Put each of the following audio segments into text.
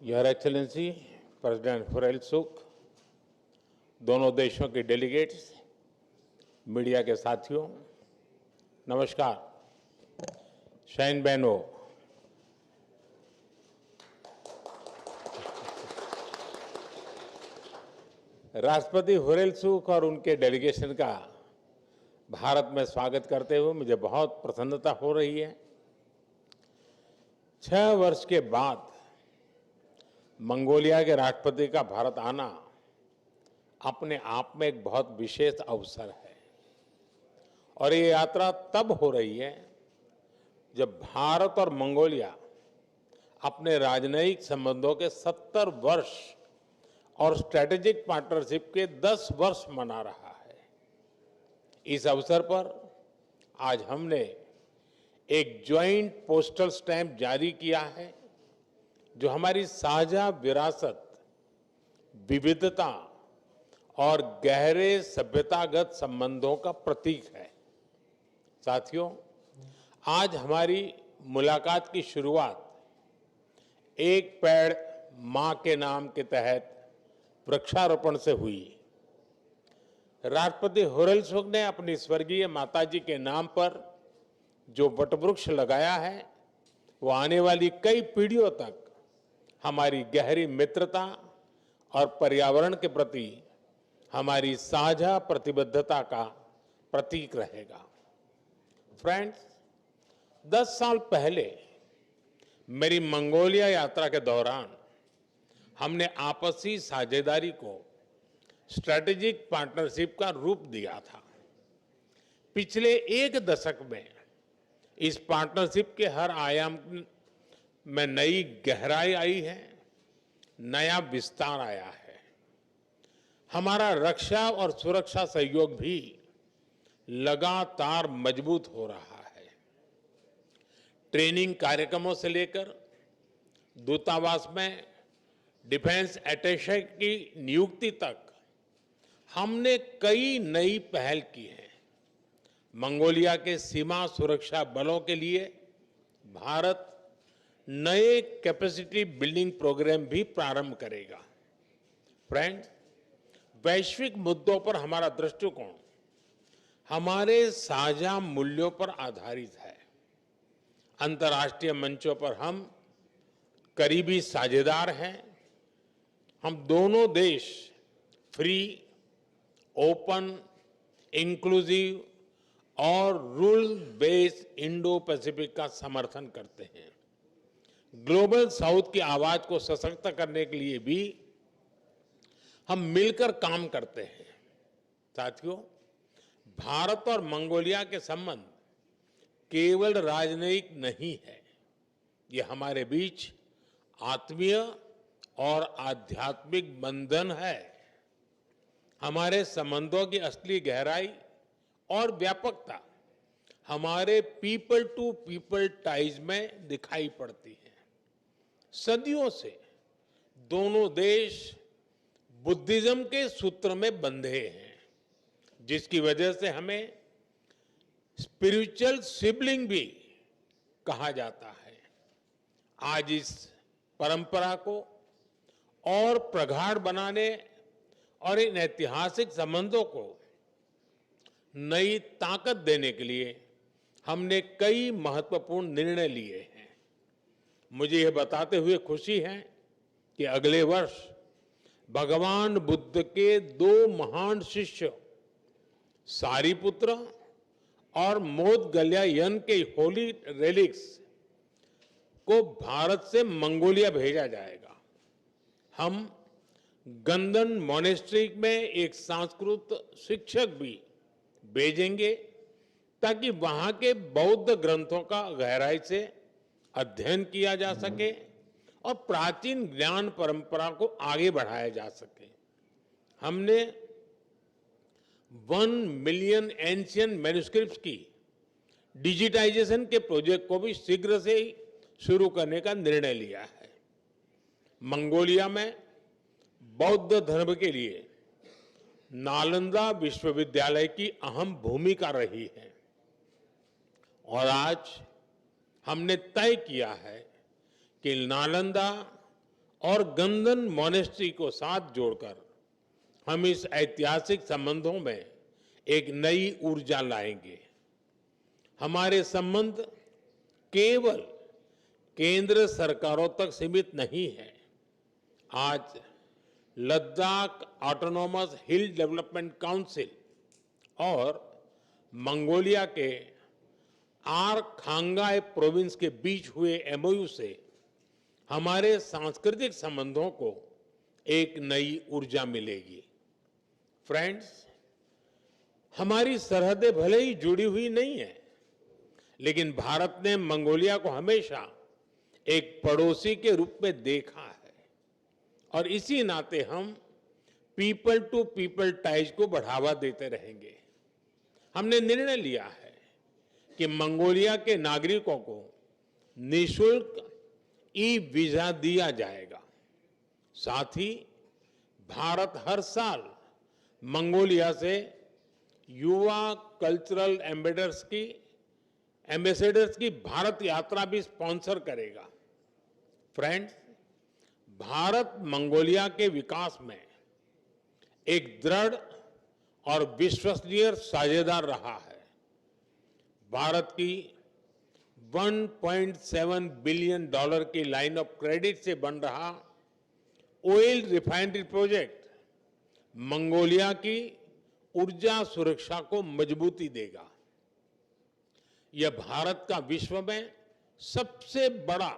Your excellency president हुरैल सुख, दोनों देशों के डेलीगेट्स, मीडिया के साथियों, नमस्कार। शैन बैनो, राष्ट्रपति हुरैल सुख और उनके डेलीगेशन का भारत में स्वागत करते हुए मुझे बहुत प्रसन्नता हो रही है। 6 वर्ष के बाद मंगोलिया के राष्ट्रपति का भारत आना अपने आप में एक बहुत विशेष अवसर है और ये यात्रा तब हो रही है जब भारत और मंगोलिया अपने राजनयिक संबंधों के 70 वर्ष और स्ट्रेटेजिक पार्टनरशिप के 10 वर्ष मना रहा है। इस अवसर पर आज हमने एक ज्वाइंट पोस्टल स्टैंप जारी किया है जो हमारी साझा विरासत, विविधता और गहरे सभ्यतागत संबंधों का प्रतीक है। साथियों, आज हमारी मुलाकात की शुरुआत एक पेड़ मां के नाम के तहत वृक्षारोपण से हुई। राष्ट्रपति हुरैल सुख ने अपनी स्वर्गीय माताजी के नाम पर जो वटवृक्ष लगाया है वो आने वाली कई पीढ़ियों तक हमारी गहरी मित्रता और पर्यावरण के प्रति हमारी साझा प्रतिबद्धता का प्रतीक रहेगा। फ्रेंड्स, 10 साल पहले मेरी मंगोलिया यात्रा के दौरान हमने आपसी साझेदारी को स्ट्रैटेजिक पार्टनरशिप का रूप दिया था। पिछले एक दशक में इस पार्टनरशिप के हर आयाम में नई गहराई आई है, नया विस्तार आया है। हमारा रक्षा और सुरक्षा सहयोग भी लगातार मजबूत हो रहा है। ट्रेनिंग कार्यक्रमों से लेकर दूतावास में डिफेंस अटैचे की नियुक्ति तक हमने कई नई पहल की है। मंगोलिया के सीमा सुरक्षा बलों के लिए भारत नए कैपेसिटी बिल्डिंग प्रोग्राम भी प्रारंभ करेगा। फ्रेंड्स, वैश्विक मुद्दों पर हमारा दृष्टिकोण हमारे साझा मूल्यों पर आधारित है। अंतर्राष्ट्रीय मंचों पर हम करीबी साझेदार हैं। हम दोनों देश फ्री, ओपन, इंक्लूसिव और रूल बेस्ड इंडो पैसिफिक का समर्थन करते हैं। ग्लोबल साउथ की आवाज को सशक्त करने के लिए भी हम मिलकर काम करते हैं। साथियों, भारत और मंगोलिया के संबंध केवल राजनयिक नहीं है, ये हमारे बीच आत्मीय और आध्यात्मिक बंधन है। हमारे संबंधों की असली गहराई और व्यापकता हमारे पीपल टू पीपल टाइज में दिखाई पड़ती है। सदियों से दोनों देश बुद्धिज्म के सूत्र में बंधे हैं, जिसकी वजह से हमें स्पिरिचुअल सिबलिंग भी कहा जाता है। आज इस परंपरा को और प्रगाढ़ बनाने और इन ऐतिहासिक संबंधों को नई ताकत देने के लिए हमने कई महत्वपूर्ण निर्णय लिए हैं। मुझे यह बताते हुए खुशी है कि अगले वर्ष भगवान बुद्ध के 2 महान शिष्य सारिपुत्र और मोदगल्यायन के होली रेलिक्स को भारत से मंगोलिया भेजा जाएगा। हम गंदन मोनेस्ट्री में एक संस्कृत शिक्षक भी भेजेंगे ताकि वहां के बौद्ध ग्रंथों का गहराई से अध्ययन किया जा सके और प्राचीन ज्ञान परंपरा को आगे बढ़ाया जा सके। हमने 1 मिलियन एंशियंट मैन्युस्क्रिप्ट्स की डिजिटाइजेशन के प्रोजेक्ट को भी शीघ्र से ही शुरू करने का निर्णय लिया है। मंगोलिया में बौद्ध धर्म के लिए नालंदा विश्वविद्यालय की अहम भूमिका रही है और आज हमने तय किया है कि नालंदा और गंदन मॉनेस्ट्री को साथ जोड़कर हम इस ऐतिहासिक संबंधों में एक नई ऊर्जा लाएंगे। हमारे संबंध केवल केंद्र सरकारों तक सीमित नहीं है। आज लद्दाख ऑटोनॉमस हिल डेवलपमेंट काउंसिल और मंगोलिया के आरखांगाई प्रोविंस के बीच हुए एमओयू से हमारे सांस्कृतिक संबंधों को एक नई ऊर्जा मिलेगी। फ्रेंड्स, हमारी सरहदें भले ही जुड़ी हुई नहीं है, लेकिन भारत ने मंगोलिया को हमेशा एक पड़ोसी के रूप में देखा है और इसी नाते हम पीपल टू पीपल टाइज को बढ़ावा देते रहेंगे। हमने निर्णय लिया है कि मंगोलिया के नागरिकों को निःशुल्क ई वीजा दिया जाएगा। साथ ही भारत हर साल मंगोलिया से युवा कल्चरल एम्बेसडर्स की भारत यात्रा भी स्पॉन्सर करेगा। फ्रेंड्स, भारत मंगोलिया के विकास में एक दृढ़ और विश्वसनीय साझेदार रहा है। भारत की $1.7 बिलियन की लाइन ऑफ क्रेडिट से बन रहा ऑयल रिफाइनरी प्रोजेक्ट मंगोलिया की ऊर्जा सुरक्षा को मजबूती देगा। यह भारत का विश्व में सबसे बड़ा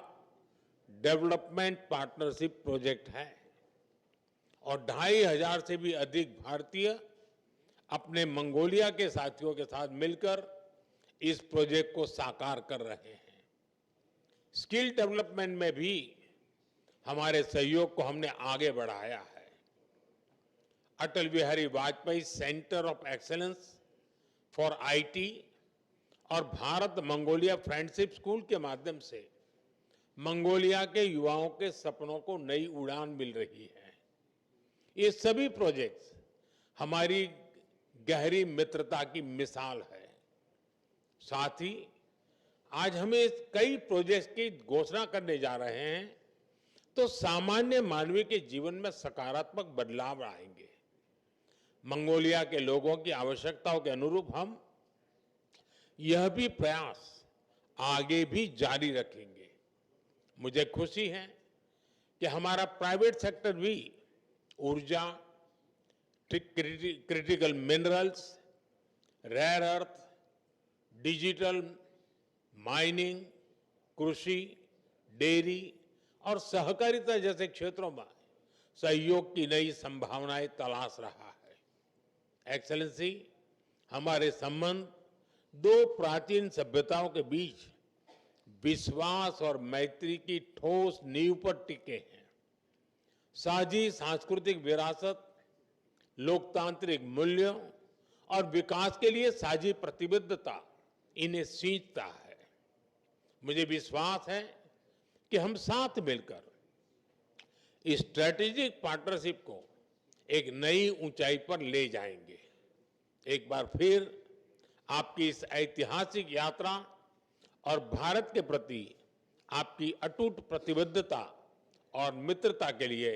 डेवलपमेंट पार्टनरशिप प्रोजेक्ट है और 2500 से भी अधिक भारतीय अपने मंगोलिया के साथियों के साथ मिलकर इस प्रोजेक्ट को साकार कर रहे हैं। स्किल डेवलपमेंट में भी हमारे सहयोग को हमने आगे बढ़ाया है। Atal Bihari Vajpayee centre of excellence for IT और भारत मंगोलिया फ्रेंडशिप स्कूल के माध्यम से मंगोलिया के युवाओं के सपनों को नई उड़ान मिल रही है। ये सभी प्रोजेक्ट्स हमारी गहरी मित्रता की मिसाल है। साथ ही आज हमें कई प्रोजेक्ट्स की घोषणा करने जा रहे हैं तो सामान्य मानवीय के जीवन में सकारात्मक बदलाव आएंगे। मंगोलिया के लोगों की आवश्यकताओं के अनुरूप हम यह भी प्रयास आगे भी जारी रखेंगे। मुझे खुशी है कि हमारा प्राइवेट सेक्टर भी ऊर्जा, critical minerals, rare earth, digital, mining, कृषि, डेयरी और सहकारिता जैसे क्षेत्रों में सहयोग की नई संभावनाएं तलाश रहा है। एक्सेलेंसी, हमारे संबंध दो प्राचीन सभ्यताओं के बीच विश्वास और मैत्री की ठोस नींव पर टिके हैं। साझी सांस्कृतिक विरासत, लोकतांत्रिक मूल्यों और विकास के लिए साझी प्रतिबद्धता इन्हें सींचता है। मुझे विश्वास है कि हम साथ मिलकर इस स्ट्रेटेजिक पार्टनरशिप को एक नई ऊंचाई पर ले जाएंगे। एक बार फिर आपकी इस ऐतिहासिक यात्रा और भारत के प्रति आपकी अटूट प्रतिबद्धता और मित्रता के लिए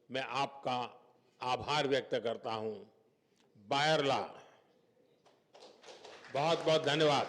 मैं आपका आभार व्यक्त करता हूं। बायरला, बहुत बहुत धन्यवाद।